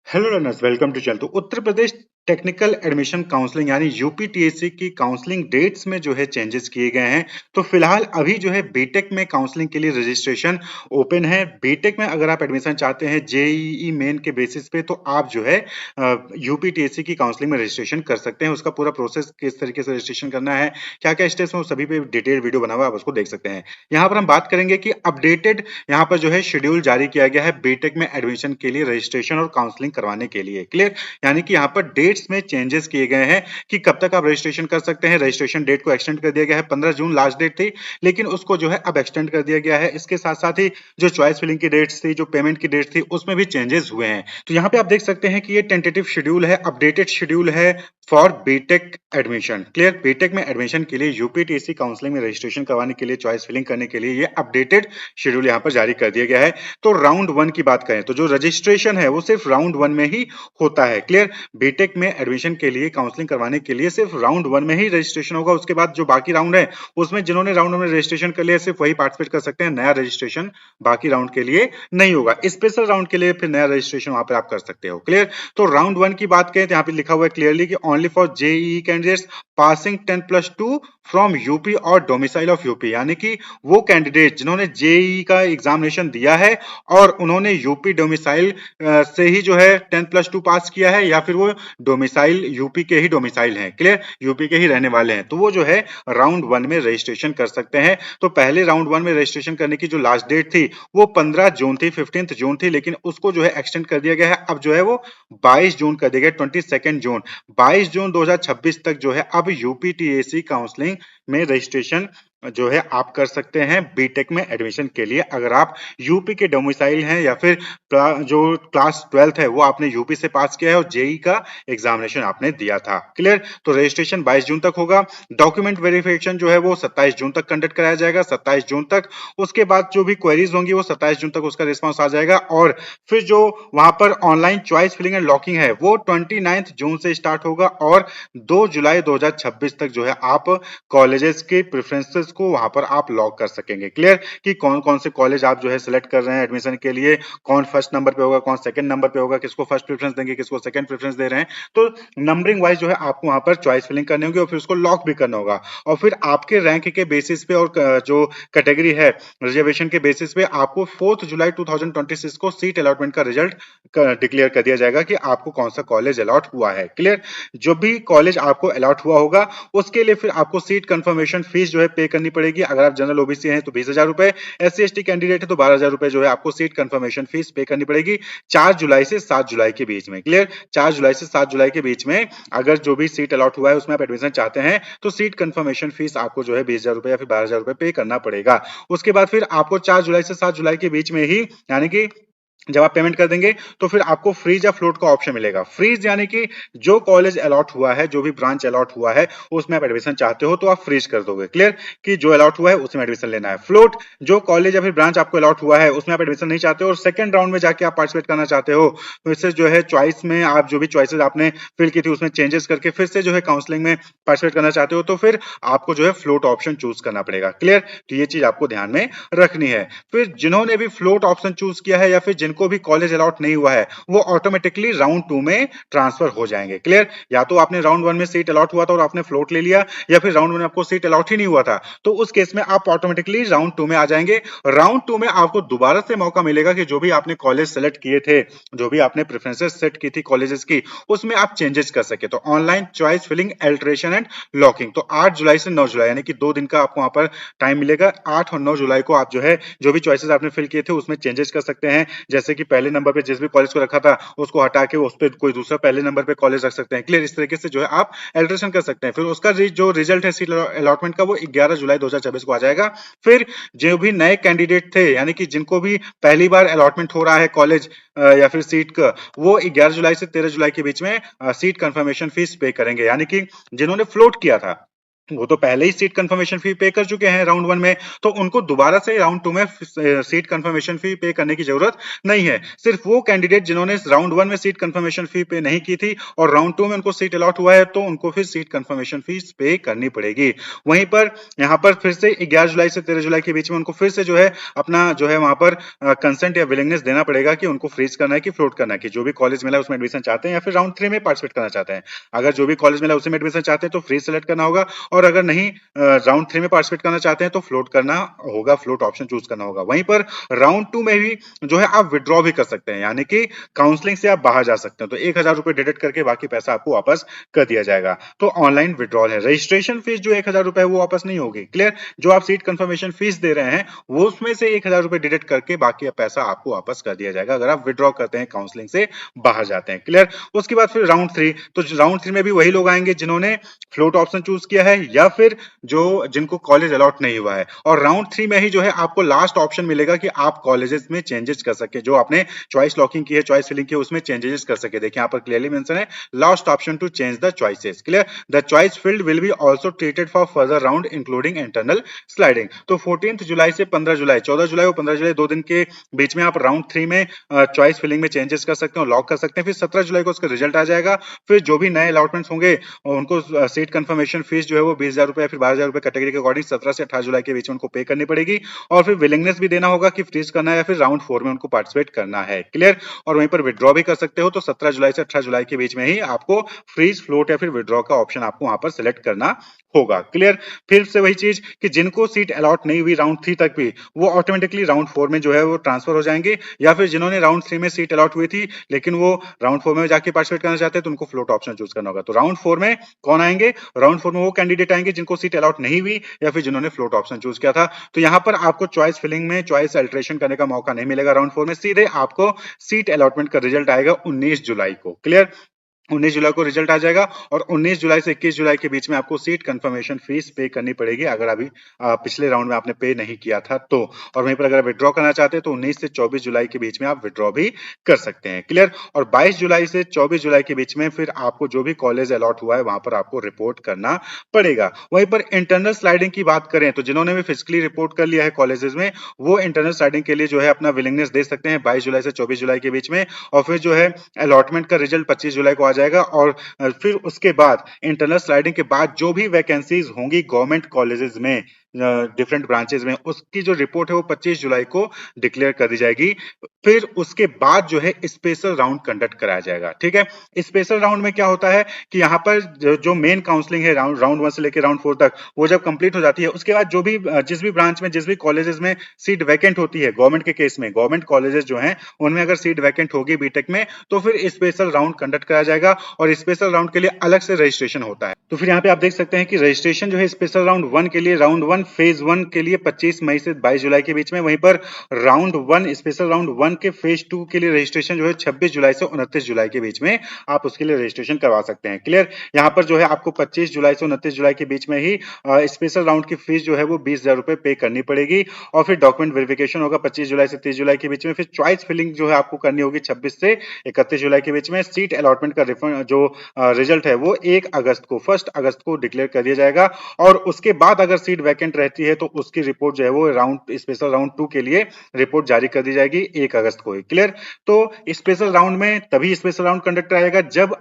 Hello learners, welcome to channel. तो Uttar Pradesh technical admission counselling यानी UPTSC की काउंसलिंग डेट्स में जो है चेंजेस किए गए हैं। तो फिलहाल अभी जो है बीटेक में काउंसलिंग के लिए रजिस्ट्रेशन ओपन है। बीटेक में अगर आप एडमिशन चाहते हैं जेईई मेन के बेसिस पे, तो आप जो है यूपीटीएससी की काउंसलिंग में रजिस्ट्रेशन कर सकते हैं। उसका पूरा प्रोसेस किस तरीके से रजिस्ट्रेशन करना है, क्या क्या स्टेप्स हैं, वो सभी पे डिटेल वीडियो बना हुआ है, आप उसको देख सकते हैं। यहाँ पर हम बात करेंगे कि अपडेटेड यहाँ पर जो है शेड्यूल जारी किया गया है बीटेक में एडमिशन के लिए रजिस्ट्रेशन और काउंसलिंग करवाने के लिए। क्लियर, यानी कि यहाँ पर डेट्स में चेंजेस किए गए हैं कि कब तक आप रजिस्ट्रेशन कर सकते हैं। रजिस्ट्रेशन डेट को एक्सटेंड कर दिया गया है। 15 जून लास्ट डेट थी, लेकिन उसको जो है अब एक्सटेंड कर दिया गया है। इसके साथ साथ ही जो चॉइस फिलिंग की डेट्स थी, जो पेमेंट की डेट थी, उसमें भी चेंजेस हुए हैं। तो यहाँ पे आप देख सकते हैं कि ये टेंटेटिव शेड्यूल है, अपडेटेड शेड्यूल है for BTech admission. Clear, BTech में एडमिशन के लिए यूपीटीएससी काउंसलिंग में रजिस्ट्रेशन करवाने के लिए, चॉइस फिलिंग करने के लिए ये अपडेटेड शेड्यूल यहाँ पर जारी कर दिया गया है। तो राउंड 1 की बात करें तो जो रजिस्ट्रेशन है वो सिर्फ राउंड 1 में ही होता है। क्लियर, बीटेक में एडमिशन के लिए काउंसलिंग करवाने के लिए सिर्फ राउंड 1 में ही रजिस्ट्रेशन होगा। उसके बाद जो बाकी राउंड है उसमें जिन्होंने राउंड में रजिस्ट्रेशन कर लिया सिर्फ वही पार्टिसिपेट कर सकते हैं। नया रजिस्ट्रेशन बाकी राउंड के लिए नहीं होगा। स्पेशल राउंड के लिए फिर नया रजिस्ट्रेशन वहां पर आप कर सकते हो। क्लियर, तो राउंड 1 की बात करें तो यहाँ पे लिखा हुआ है क्लियरली कि only for JEE candidates passing 10+2 from UP और डोमिसाइल ऑफ यूपी, यानी कि वो कैंडिडेट जिन्होंने जेईई का एग्जामिनेशन दिया है और उन्होंने यूपी डोमिसाइल से ही जो है 10+2 पास किया है, या फिर वो डोमिसाइल यूपी के ही डोमिसाइल हैं। क्लियर, यूपी के ही रहने वाले हैं, तो वो जो है राउंड 1 में रजिस्ट्रेशन कर सकते हैं। तो पहले राउंड 1 में रजिस्ट्रेशन करने की जो लास्ट डेट थी वो 15 जून थी, 15 जून थी, लेकिन उसको जो है एक्सटेंड कर दिया गया है। अब जो है वो 22 जून कर दिया गया, 22 जून, 22 जून 2026 तक जो है अब यूपीटीएससी काउंसलिंग में रजिस्ट्रेशन जो है आप कर सकते हैं बीटेक में एडमिशन के लिए। अगर आप यूपी के डोमिसाइल हैं या फिर जो क्लास 12th है वो आपने यूपी से पास किया है और जेई का एग्जामिनेशन आपने दिया था। क्लियर, तो रजिस्ट्रेशन 22 जून तक होगा। डॉक्यूमेंट वेरिफिकेशन जो है वो 27 जून तक कंडक्ट कराया जाएगा, 27 जून तक। उसके बाद जो भी क्वेरीज होंगी वो 27 जून तक उसका रिस्पांस आ जाएगा। और फिर जो वहां पर online choice filling and locking है वो 29 जून से स्टार्ट होगा और 2 जुलाई 2026 तक जो है आप कॉलेजेस के प्रेफरेंसेस को वहां पर आप लॉक कर सकेंगे। क्लियर, कि कौन कौन से कॉलेज आप जो है सिलेक्ट कर रहे हैं एडमिशन के लिए, कौन फर्स्ट नंबर पे होगा, कौन सेकंड नंबर पे होगा, किसको फर्स्ट प्रेफरेंस देंगे, किसको सेकंड प्रेफरेंस दे रहे हैं। तो नंबरिंग वाइज जो है आपको वहां पर चॉइस फिलिंग करनी होगी और फिर उसको लॉक भी करना होगा। और फिर आपके रैंक के बेसिस पे और जो कैटेगरी है रिजर्वेशन के बेसिस पे आपको 4 जुलाई 2026 को सीट अलॉटमेंट का रिजल्ट डिक्लेयर कर दिया जाएगा कि आपको कौन सा कॉलेज अलॉट हुआ है। क्लियर, जो भी कॉलेज आपको अलॉट हुआ होगा उसके लिए फिर आपको सीट कंफर्मेशन फीस जो है पे करनी पड़ेगी। अगर आप जनरल ओबीसी हैं तो 20,000 रुपए, SC ST कैंडिडेट है तो 12,000 रुपए जो है आपको सीट कंफर्मेशन फीस पे करनी पड़ेगी 4 जुलाई से 7 जुलाई के बीच में। क्लियर, 4 जुलाई से 7 जुलाई के बीच में अगर जो भी सीट अलॉट हुआ है उसमें आप एडमिशन चाहते हैं तो सीट कंफर्मेशन फीस आपको जो है 20,000 रुपए या फिर 12,000 रुपए पे करना पड़ेगा। उसके बाद फिर आपको 4 जुलाई से 7 जुलाई के बीच में ही, यानी कि जब आप पेमेंट कर देंगे तो फिर आपको फ्रीज या फ्लोट का ऑप्शन मिलेगा। फ्रीज यानी कि जो कॉलेज अलॉट हुआ है, जो भी ब्रांच अलॉट हुआ है उसमें आप एडमिशन चाहते हो तो आप फ्रीज कर दोगे। क्लियर, कि जो अलॉट हुआ है उसमें एडमिशन लेना है। फ्लोट, जो कॉलेज या फिर ब्रांच आपको अलॉट हुआ है उसमें आप एडमिशन नहीं चाहते हो और सेकंड राउंड में जाके आप पार्टिसिपेट करना चाहते हो, तो इससे जो है चॉइस में आप जो भी चॉइसेस आपने फिल की थी उसमें चेंजेस करके फिर से जो है काउंसलिंग में पार्टिसिपेट करना चाहते हो, तो फिर आपको जो है फ्लोट ऑप्शन चूज करना पड़ेगा। क्लियर, तो ये चीज आपको ध्यान में रखनी है। फिर जिन्होंने भी फ्लोट ऑप्शन चूज किया है या फिर जिनको भी कॉलेज अलॉट नहीं हुआ है वो ऑटोमेटिकली राउंड 2 में ट्रांसफर हो जाएंगे। क्लियर, या तो आपने राउंड 1 में सीट अलॉट हुआ था और आपने फ्लोट ले लिया, या फिर राउंड 1 में आपको सीट अलॉट ही नहीं हुआ था, तो उस केस में आप ऑटोमेटिकली राउंड 2 में आ जाएंगे। राउंड 2 में आपको दोबारा से मौका मिलेगा कि जो भी आपने कॉलेज सेलेक्ट किए थे, जो भी आपने प्रेफरेंसेस सेट की थी कॉलेजेस की, उसमें आप चेंजेस कर सके। तो online choice filling alteration and locking, तो 8 जुलाई से 9 जुलाई यानी कि 2 दिन का आपको वहां पर टाइम मिलेगा। 8 और 9 जुलाई को आप जो है जो भी चॉइसेस आपने फिल किए थे उसमें चेंजेस कर सकते हैं। जैसे कि पहले नंबर पे जिस भी कॉलेज को रखा था उसको हटा के उस पर कोई दूसरा पहले नंबर पे कॉलेज रख सकते हैं। क्लियर, इस तरीके से जो है आप एल्ट्रेशन कर सकते हैं। फिर उसका जो रिजल्ट है सीट अलॉटमेंट का वो 11 जुलाई 2024 को आ जाएगा। फिर जो भी नए कैंडिडेट थे, यानी कि जिनको भी पहली बार अलॉटमेंट हो रहा है कॉलेज या फिर सीट का, वो 11 जुलाई से 13 जुलाई के बीच में सीट कंफर्मेशन फीस पे करेंगे। यानी कि जिन्होंने फ्लोट किया था वो तो पहले ही सीट कंफर्मेशन फी पे कर चुके हैं राउंड 1 में, तो उनको दोबारा से राउंड 2 में सीट कंफर्मेशन फी पे करने की जरूरत नहीं है। सिर्फ वो कैंडिडेट जिन्होंने राउंड 1 में सीट कंफर्मेशन फी पे नहीं की थी और राउंड 2 में उनको सीट अलॉट हुआ है, तो उनको फिर सीट कंफर्मेशन फीस पे करनी पड़ेगी। वहीं पर यहाँ पर फिर से 11 जुलाई से 13 जुलाई के बीच में उनको फिर से जो है अपना जो है वहां पर कंसेंट या विलिंगनेस देना पड़ेगा कि उनको फ्रीज करना है कि फ्लोट करना है, कि जो भी कॉलेज मिला उसमें एडमिशन चाहते हैं या फिर राउंड 3 में पार्टिसिपेट करना चाहते हैं। अगर जो भी कॉलेज मिला उसी में एडमिशन चाहते हैं तो फ्रीज सेलेक्ट करना होगा, और अगर नहीं राउंड 3 में पार्टिसिपेट करना चाहते हैं तो फ्लोट करना होगा, फ्लोट ऑप्शन चूज करना होगा। वहीं पर राउंड 2 में भी जो है आप विड्रॉ भी कर सकते हैं, यानी कि काउंसलिंग से आप बाहर जा सकते हैं, तो 1000 रुपए डिडक्ट करके बाकी पैसा आपको वापस कर दिया जाएगा। तो ऑनलाइन विड्रॉल है। रजिस्ट्रेशन फीस जो 1000 रुपए है वो वापस नहीं होगी। क्लियर? जो आप सीट कंफर्मेशन फीस दे रहे हैं वो उसमें से 1000 रुपए डिडक्ट करके बाकी पैसा आपको वापस कर दिया जाएगा अगर आप विड्रॉ करते हैं, काउंसलिंग से बाहर जाते हैं। क्लियर? उसके बाद फिर राउंड 3, तो राउंड 3 में भी वही लोग आएंगे जिन्होंने फ्लोट ऑप्शन चूज किया है या फिर जो जिनको कॉलेज अलॉट नहीं हुआ है, और राउंड 3 में ही जो है आपको लास्ट ऑप्शन मिलेगा कि आप कॉलेजेस में चेंजेस कर सके, जो आपने चॉइस लॉकिंग की है, चॉइस फिलिंग की है, उसमें चेंजेस कर सके। देखिए यहाँ पर क्लियरली मेंशन है, last option to change the choices. Clear? The choice field will be also treated for further round including internal sliding. तो 14 जुलाई से 15 जुलाई, 14 जुलाई और 15 जुलाई 2 दिन के बीच में आप राउंड 3 में चॉइस फिलिंग में चेंजेस कर सकते हैं और लॉक कर सकते हैं। फिर 17 जुलाई को उसका रिजल्ट आ जाएगा। फिर जो भी नए अलॉटमेंट्स होंगे उनको सीट कंफर्मेशन फीस जो है वो 20,000 रुपए या फिर 12,000 रुपए कैटेगरी के अकॉर्डिंग 17 से 18 जुलाई के बीच में उनको पे करनी पड़ेगी, और फिर विलिंगनेस भी देना होगा कि फ्रीज करना है या फिर राउंड 4 में उनको पार्टिसिपेट करना है। क्लियर? और वहीं पर विड्रॉ भी कर सकते हो, तो 17 जुलाई से 18 जुलाई के बीच में ही आपको फ्रीज, फ्लोट या फिर विड्रॉ का ऑप्शन आपको वहां पर सिलेक्ट करना होगा। क्लियर? फिर से वही चीज कि जिनको सीट अलॉट नहीं हुई राउंड 3 तक भी, वो ऑटोमेटिकली राउंड 4 में जो है वो ट्रांसफर हो जाएंगे, या फिर जिन्होंने राउंड 3 में सीट अलॉट हुई थी लेकिन वो राउंड 4 में जाके पार्टिसिपेट करना चाहते हैं तो उनको फ्लोट ऑप्शन चूज करना होगा। तो राउंड 4 में कौन आएंगे? राउंड 4 में वो कैंडिडेट आएंगे जिनको सीट अलॉट नहीं हुई या फिर जिन्होंने फ्लोट ऑप्शन चूज किया था। तो यहाँ पर आपको चॉइस फिलिंग में चॉइस अल्टरेशन करने का मौका नहीं मिलेगा राउंड 4 में, सीधे आपको सीट अलॉटमेंट का रिजल्ट आएगा 19 जुलाई को। क्लियर? 19 जुलाई को रिजल्ट आ जाएगा, और 19 जुलाई से 21 जुलाई के बीच में आपको सीट कंफर्मेशन फीस पे करनी पड़ेगी अगर अभी पिछले राउंड में आपने पे नहीं किया था तो। और वहीं पर अगर विड्रॉ करना चाहते हैं तो 19 से 24 जुलाई के बीच में आप विड्रॉ भी कर सकते हैं। क्लियर? और 22 जुलाई से 24 जुलाई के बीच में फिर आपको जो भी कॉलेज अलॉट हुआ है वहां पर आपको रिपोर्ट करना पड़ेगा। वहीं पर इंटरनल स्लाइडिंग की बात करें तो जिन्होंने भी फिजिकली रिपोर्ट कर लिया है कॉलेजेस में, वो इंटरनल स्लाइडिंग के लिए जो है अपना विलिंगनेस दे सकते हैं 22 जुलाई से 24 जुलाई के बीच में, और फिर जो है अलॉटमेंट का रिजल्ट 25 जुलाई को आ जाएगा। और फिर उसके बाद इंटरनल स्लाइडिंग के बाद जो भी वैकेंसीज होंगी गवर्नमेंट कॉलेजेस में डिफरेंट ब्रांचेस में, उसकी जो रिपोर्ट है वो 25 जुलाई को डिक्लेयर कर दी जाएगी। फिर उसके बाद जो है स्पेशल राउंड कंडक्ट कराया जाएगा। ठीक है? स्पेशल राउंड में क्या होता है कि यहाँ पर जो मेन काउंसलिंग है राउंड 1 से लेकर राउंड 4 तक, वो जब कंप्लीट हो जाती है उसके बाद जो भी जिस भी ब्रांच में जिस भी कॉलेजेस में सीट वैकेंट होती है, गवर्नमेंट के केस में गवर्नमेंट कॉलेजेस जो हैं उनमें अगर सीट वैकेंट होगी बीटेक में, तो फिर स्पेशल राउंड कंडक्ट कराया जाएगा, और स्पेशल राउंड के लिए अलग से रजिस्ट्रेशन होता है। तो फिर यहाँ पे आप देख सकते हैं कि रजिस्ट्रेशन जो है स्पेशल राउंड 1 के लिए, राउंड 1 फेज 1 के लिए 25 मई से 22 जुलाई के बीच में, वहीं पर राउंड 1 स्पेशल राउंड 1 के फेज 2 के लिए रजिस्ट्रेशन जो है 26 जुलाई से 29 जुलाई के बीच में आप उसके लिए रजिस्ट्रेशन करवा सकते हैं। क्लियर? यहाँ पर जो है आपको 25 जुलाई से 29 जुलाई के बीच में ही स्पेशल राउंड की फीस जो है वो 20,000 रुपए पे करनी पड़ेगी, और फिर डॉक्यूमेंट वेरिफिकेशन होगा 25 जुलाई से 30 जुलाई के बीच में। फिर चॉइस फिलिंग जो है आपको करनी होगी 26 से 31 जुलाई के बीच में। सीट अलॉटमेंट का जो रिजल्ट है वो 1 अगस्त को डिक्लेयर कर दिया जाएगा, और उसके बाद अगर सीट वैकेंट रहती है तो उसकी रिपोर्ट जो है वो राउंड स्पेशल राउंड 2 के लिए रिपोर्ट जारी कर दी जाएगी 1 अगस्त को ही। क्लियर? तो स्पेशल राउंड में तभी स्पेशल राउंड कंडक्ट रहेगा जब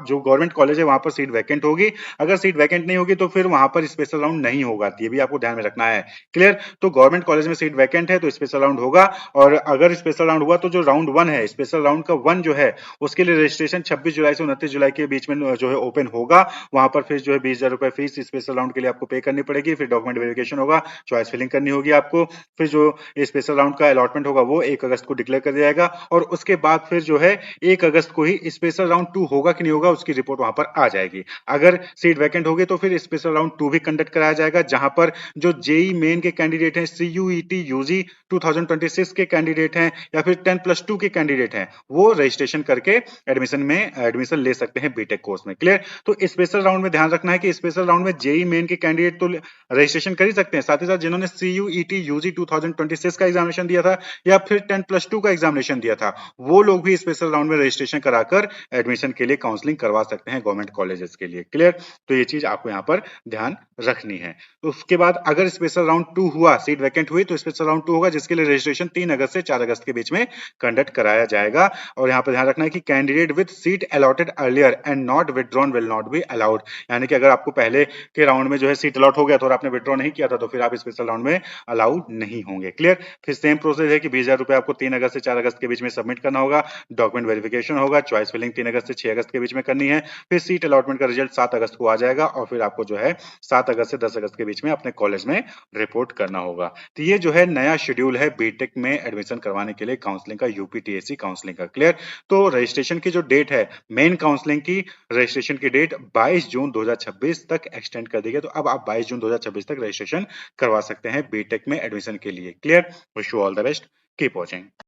जो गवर्नमेंट कॉलेज है वहां पर सीट वैकेंट होगी। अगर सीट वैकेंट नहीं होगी तो फिर वहां पर स्पेशल राउंड नहीं होगा, ये भी आपको ध्यान में रखना है। क्लियर? तो गवर्नमेंट कॉलेज में सीट वैकेंट है तो स्पेशल राउंड होगा, और अगर स्पेशल राउंड हुआ तो जो राउंड 1 है, स्पेशल राउंड का 1 जो है उसके लिए रजिस्ट्रेशन 26 जुलाई से 29 जुलाई के बीच में जो है ओपन होगा। वहां पर फिर जो है 20,000 रुपए फीस स्पेशल राउंड के लिए आपको पे करनी पड़ेगी। फिर डॉक्यूमेंट वेरिफिकेशन होगा, चॉइस फिलिंग करनी होगी आपको। फिर जो स्पेशल राउंड का अलॉटमेंट होगा वो 1 अगस्त को डिक्लेयर कर दिया जाएगा, और उसके बाद फिर जो है 1 अगस्त को ही स्पेशल राउंड 2 होगा कि नहीं होगा उसकी रिपोर्ट वहां पर आ जाएगी। अगर सीट वैकेंट होगी तो फिर स्पेशल राउंड 2 भी कंडक्ट कराया जाएगा, जहां पर जो जेई मेन के कैंडिडेट हैं, सीयूईटी यूजी 2026 के कैंडिडेट हैं, या फिर 10+2 के कैंडिडेट हैं, वो रजिस्ट्रेशन करके एडमिशन ले सकते हैं बीटेक कोर्स में। क्लियर? तो स्पेशल राउंड में ध्यान रखना है कि स्पेशल राउंड में जेई मेन के कैंडिडेट तो रजिस्ट्रेशन कर कर ही सकते हैं। साथ ही साथ जिन्होंने CUET यूजी 2026 का एग्जामिनेशन दिया था या फिर 10+2 का एग्जामिनेशन दिया था, वो लोग भी स्पेशल राउंड में रजिस्ट्रेशन कराकर एडमिशन के लिए काउंसलिंग करवा सकते हैं गवर्नमेंट कॉलेजेस के लिए। क्लियर? तो ये चीज आपको यहाँ पर ध्यान रखनी है। तो उसके बाद अगर स्पेशल राउंड 2 हुआ, सीट वैकेंट हुई, तो स्पेशल राउंड 2 होगा जिसके लिए रजिस्ट्रेशन 3 अगस्त से 4 अगस्त के बीच में कंडक्ट कराया जाएगा। और यहाँ पर ध्यान रखना है कि candidate with seat allotted earlier and not withdrawn will not be allowed. यानी कि अगर आपको पहले के राउंड में जो है सीट अलॉट हो गया था और आपने विथड्रॉ नहीं किया था, तो फिर आप स्पेशल राउंड में अलाउड नहीं होंगे। क्लियर? फिर सेम प्रोसेस है कि 20,000 रुपए आपको 3 अगस्त से 4 अगस्त के बीच में सबमिट करना होगा। डॉक्यूमेंट वेरिफिकेशन होगा, चॉइस फिलिंग 3 अगस्त से 6 अगस्त के बीच में करनी है। फिर सीट अलॉटमेंट का रिजल्ट 7 अगस्त को आ जाएगा और फिर आपको जो है 7 अगस्त से 10 अगस्त के बीच में अपने कॉलेज में रिपोर्ट करना होगा। तो ये जो है नया शेड्यूल है बीटेक में एडमिशन करवाने के लिए काउंसलिंग का, यूपीटीएससी काउंसलिंग का। क्लियर? तो रजिस्ट्रेशन की जो डेट है, मेन काउंसलिंग की रजिस्ट्रेशन की डेट 22 जून 2026 तक एक्सटेंड कर दी गई। तो अब आप 22 जून 2026 तक रजिस्ट्रेशन करवा सकते हैं बीटेक में एडमिशन के लिए। Clear? Wish you all the best, keep watching.